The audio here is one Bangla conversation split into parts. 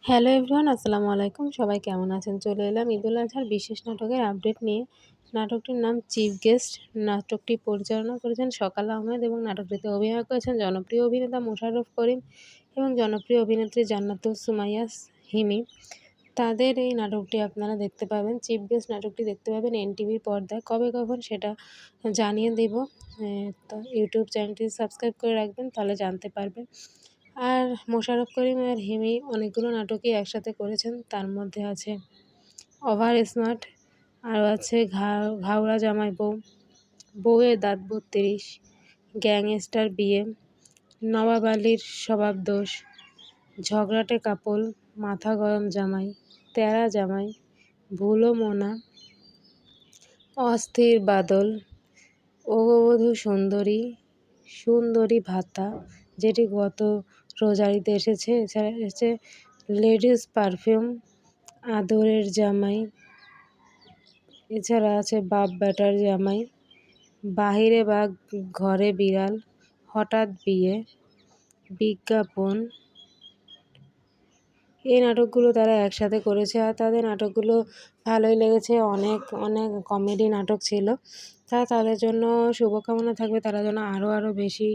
হ্যালো এভরিওয়ান, আসসালামু আলাইকুম। সবাই কেমন আছেন? চলে এলাম ঈদুল আজহার বিশেষ নাটকের আপডেট নিয়ে। নাটকটির নাম চিফ গেস্ট। নাটকটি পরিচালনা করেছেন সকাল আহমেদ এবং নাটকটিতে অভিনয় করেছেন জনপ্রিয় অভিনেতা মোশাররফ করিম এবং জনপ্রিয় অভিনেত্রী জান্নাতুল সুমাইয়া হিমি। তাদের এই নাটকটি আপনারা দেখতে পাবেন, চিফ গেস্ট নাটকটি দেখতে পাবেন এনটিভির পর্দায়। কবে কখন সেটা জানিয়ে দেব। তো ইউটিউব চ্যানেলটি সাবস্ক্রাইব করে রাখবেন, তাহলে জানতে পারবেন। আর মোশাররফ করিম আর হিমি অনেকগুলো নাটকই একসাথে করেছেন। তার মধ্যে আছে ওভার স্মার্ট, আরও আছে ঘাওড়া জামাই বউ, বউয়ের দাঁত ৩২, গ্যাংস্টার বিয়ে, নবাব আলীর স্বভাব দোষ, ঝগড়াটে কাপল, মাথা গরম জামাই, তেরা জামাই, ভুলো মোনা, অস্থির বাদল, অগবধূ সুন্দরী, সুন্দরী ভাতা, যেটি গত রোজারিতে এসেছে। এছাড়া এসেছে লেডিস পারফিউম, আদরের জামাই, এছাড়া আছে বাপ বেটার জামাই, বাহিরে বাঘ ঘরে বিড়াল, হঠাৎ বিয়ে, বিজ্ঞাপন। এই নাটকগুলো তারা একসাথে করেছে আর তাদের নাটকগুলো ভালোই লেগেছে। অনেক অনেক কমেডি নাটক ছিল। তাদের জন্য শুভকামনা থাকবে, তারা যেন আরও বেশি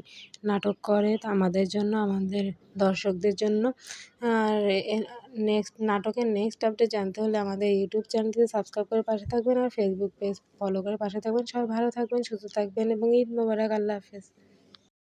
নাটক করে আমাদের জন্য, আমাদের দর্শকদের জন্য। আর নাটকের নেক্সট আপডেট জানতে হলে আমাদের ইউটিউব চ্যানেলটিতে সাবস্ক্রাইব করে পাশে থাকবেন আর ফেসবুক পেজ ফলো করে পাশে থাকবেন। সবাই ভালো থাকবেন, সুস্থ থাকবেন এবং ঈদ মোবারক। আল্লাহ হাফেজ।